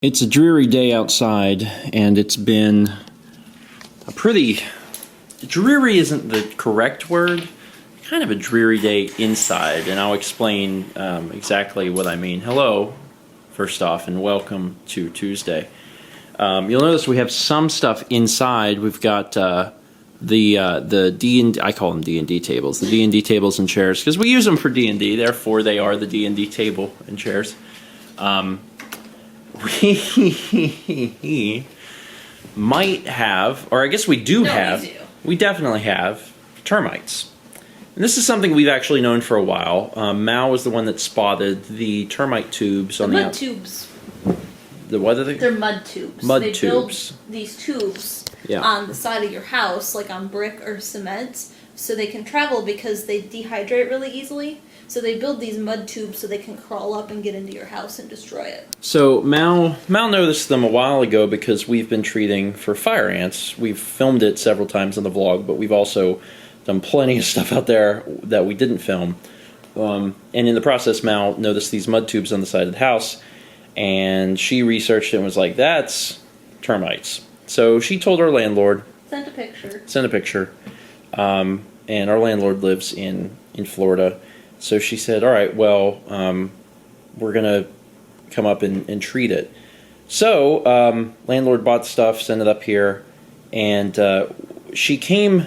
It's a dreary day outside, and it's been a pretty... Dreary isn't the correct word. Kind of a dreary day inside, and I'll explain exactly what I mean. Hello, first off, and welcome to Tuesday. You'll notice we have some stuff inside. We've got the D&D, I call them D&D tables, the D&D tables and chairs, because we use them for D&D, therefore they are the D&D table and chairs. We might have, or I guess we do have, we definitely have termites. And this is something we've actually known for a while. Mal was the one that spotted the termite tubes on the mud tubes. The what are they? They're mud tubes. Mud tubes. Build these tubes Yeah. on the side of your house, like on brick or cement, so they can travel because they dehydrate really easily. So they build these mud tubes so they can crawl up and get into your house and destroy it. So Mal noticed them a while ago because we've been treating for fire ants. We've filmed it several times on the vlog, but we've also done plenty of stuff out there that we didn't film. And in the process, Mal noticed these mud tubes on the side of the house, and she researched it and was like, that's termites. So she told our landlord. Sent a picture. And our landlord lives in Florida. So she said, all right, well, we're going to come up and treat it. So landlord bought stuff, sent it up here, and she came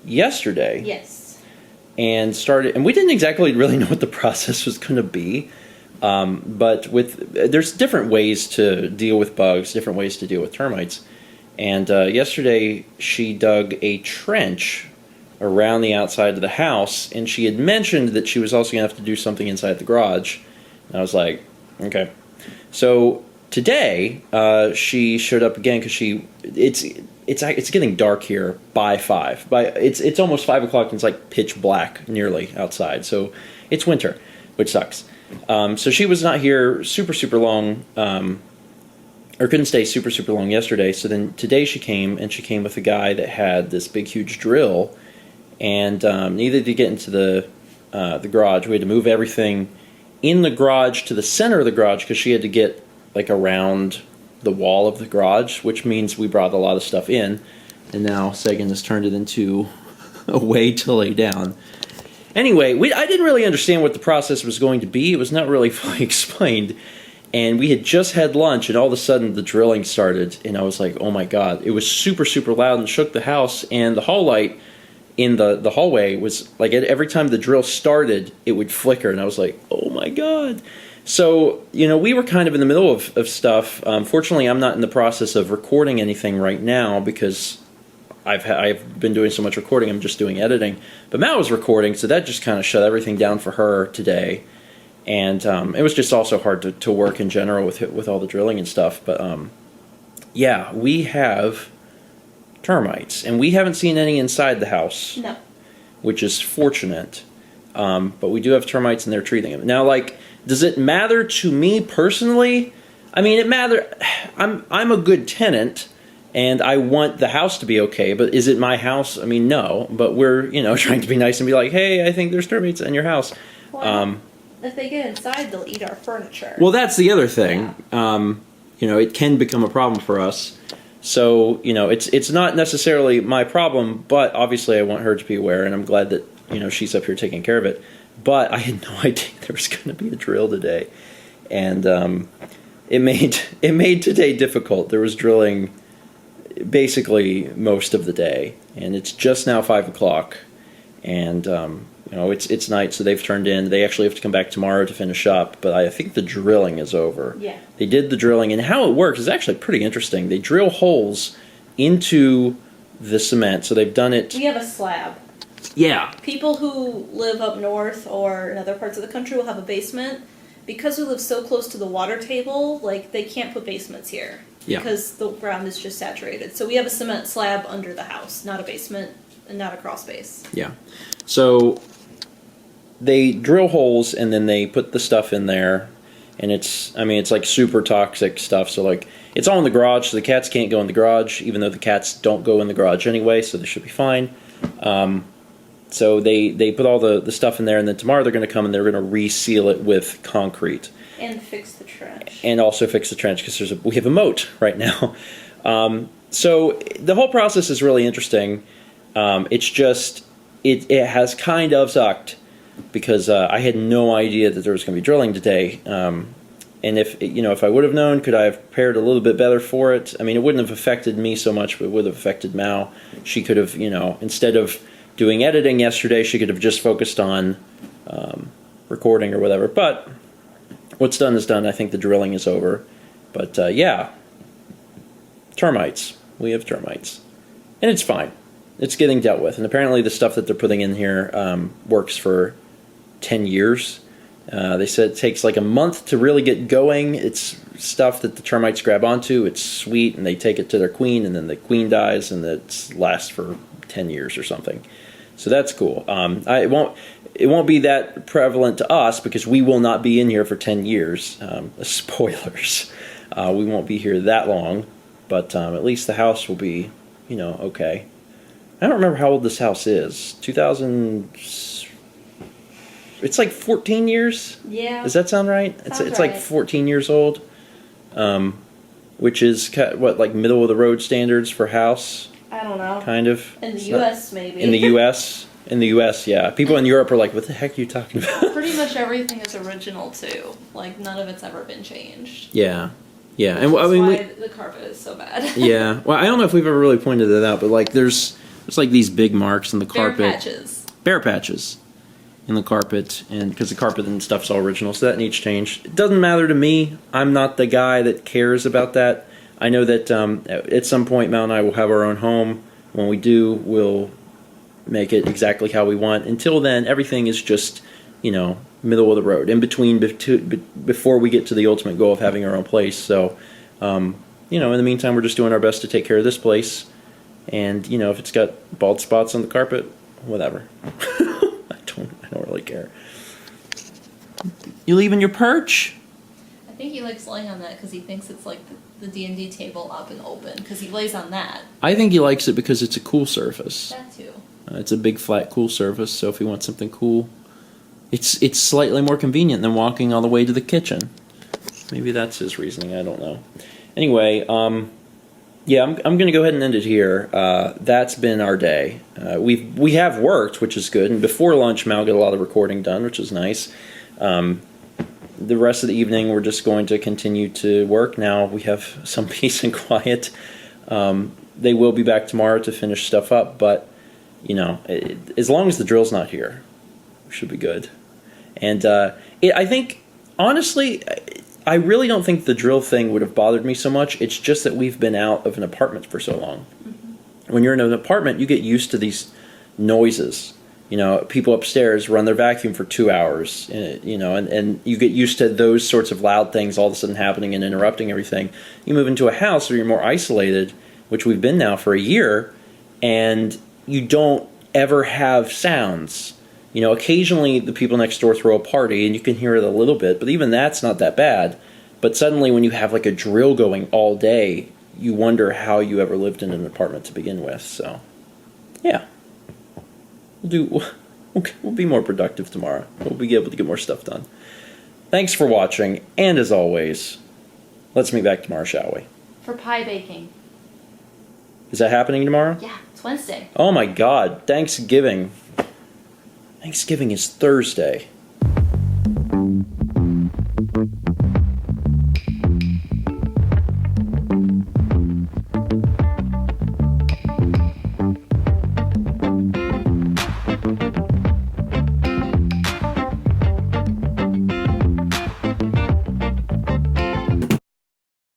yesterday. Yes. And started, and we didn't exactly really know what the process was going to be. But there's different ways to deal with bugs, different ways to deal with termites. And yesterday she dug a trench around the outside of the house, and she had mentioned that she was also going to have to do something inside the garage. And I was like, okay. So today she showed up again because it's getting dark here by 5. It's almost 5 o'clock and it's like pitch black nearly outside. So it's winter, which sucks. So she was not here super long, or couldn't stay super long yesterday. So then today she came, and she came with a guy that had this big huge drill, and needed to get into the garage. We had to move everything in the garage to the center of the garage because she had to get like around the wall of the garage, which means we brought a lot of stuff in. And now Sagan has turned it into a way to lay down. Anyway, I didn't really understand what the process was going to be. It was not really fully explained. And we had just had lunch, and all of a sudden the drilling started, and I was like, oh my god. It was super loud and shook the house, and the hall light in the hallway was like, every time the drill started, it would flicker, and I was like, oh my god. So, we were kind of in the middle of stuff. Fortunately, I'm not in the process of recording anything right now because I've been doing so much recording, I'm just doing editing. But Mal was recording, so that just kind of shut everything down for her today. And it was just also hard to work in general with all the drilling and stuff. But yeah, we have termites, and we haven't seen any inside the house. No. Which is fortunate. But we do have termites, and they're treating them. Now, does it matter to me personally? I mean, it matters. I'm a good tenant, and I want the house to be okay, but is it my house? I mean, no. But we're, trying to be nice and be like, hey, I think there's termites in your house. Well, if they get inside, they'll eat our furniture. Well, that's the other thing. Yeah. It can become a problem for us. So, it's not necessarily my problem, but obviously I want her to be aware, and I'm glad that, she's up here taking care of it. But I had no idea there was going to be a drill today. And it made today difficult. There was drilling basically most of the day, and it's just now 5 o'clock, and it's night, so they've turned in. They actually have to come back tomorrow to finish up, but I think the drilling is over. Yeah. They did the drilling, and how it works is actually pretty interesting. They drill holes into the cement, so they've done it. We have a slab. Yeah. People who live up north or in other parts of the country will have a basement. Because we live so close to the water table, they can't put basements here. Yeah. Because the ground is just saturated. So we have a cement slab under the house, not a basement and not a crawl space. Yeah. So they drill holes, and then they put the stuff in there, and it's like super toxic stuff. So it's all in the garage, so the cats can't go in the garage, even though the cats don't go in the garage anyway, so they should be fine. So they put all the stuff in there, and then tomorrow they're going to come and they're going to reseal it with concrete. And fix the trench. And also fix the trench because we have a moat right now. So the whole process is really interesting. It's just it has kind of sucked because I had no idea that there was going to be drilling today. And if I would have known, could I have prepared a little bit better for it? I mean, it wouldn't have affected me so much, but it would have affected Mao. She could have, instead of doing editing yesterday, she could have just focused on recording or whatever. But what's done is done. I think the drilling is over. But yeah, termites. We have termites. And it's fine. It's getting dealt with. And apparently the stuff that they're putting in here works for 10 years. They said it takes like a month to really get going. It's stuff that the termites grab onto. It's sweet, and they take it to their queen, and then the queen dies, and it lasts for 10 years or something. So that's cool. It won't be that prevalent to us because we will not be in here for 10 years. Spoilers. We won't be here that long, but at least the house will be, okay. I don't remember how old this house is. 2000. It's like 14 years. Yeah. Does that sound right? Sounds it's right. like 14 years old, which is like middle of the road standards for house. I don't know. Kind of. In the U.S., maybe. In the U.S. In the U.S., yeah. People in Europe are like, "What the heck are you talking about?" Pretty much everything is original too. Like none of it's ever been changed. Yeah, yeah. And That's why the carpet is so bad. Yeah. Well, I don't know if we've ever really pointed it out, but like there's like these big marks in the carpet. Bare patches. In the carpet, and because the carpet and stuff's all original, so that needs changed. It doesn't matter to me. I'm not the guy that cares about that. I know that at some point, Mel and I will have our own home. When we do, we'll make it exactly how we want. Until then, everything is just, middle of the road, in between, before we get to the ultimate goal of having our own place. So, in the meantime, we're just doing our best to take care of this place. And, if it's got bald spots on the carpet, whatever. I don't really care. You leaving your perch? I think he likes laying on that because he thinks it's like the D&D table up and open because he lays on that. I think he likes it because it's a cool surface. That too. It's a big, flat, cool surface, so if he wants something cool, it's slightly more convenient than walking all the way to the kitchen. Maybe that's his reasoning, I don't know. Anyway, yeah, I'm going to go ahead and end it here. That's been our day. We have worked, which is good, and before lunch, Mal got a lot of recording done, which is nice. The rest of the evening, we're just going to continue to work. Now we have some peace and quiet. They will be back tomorrow to finish stuff up, but as long as the drill's not here, we should be good. And I think, honestly, I really don't think the drill thing would have bothered me so much. It's just that we've been out of an apartment for so long. Mm-hmm. When you're in an apartment, you get used to these noises. People upstairs run their vacuum for 2 hours, and you get used to those sorts of loud things all of a sudden happening and interrupting everything. You move into a house where you're more isolated, which we've been now for a year, and you don't ever have sounds. Occasionally the people next door throw a party and you can hear it a little bit, but even that's not that bad. But suddenly when you have like a drill going all day, you wonder how you ever lived in an apartment to begin with. So, yeah. We'll be more productive tomorrow. We'll be able to get more stuff done. Thanks for watching, and as always, let's meet back tomorrow, shall we? For pie baking. Is that happening tomorrow? Yeah, it's Wednesday. Oh my God, Thanksgiving. Thanksgiving is Thursday.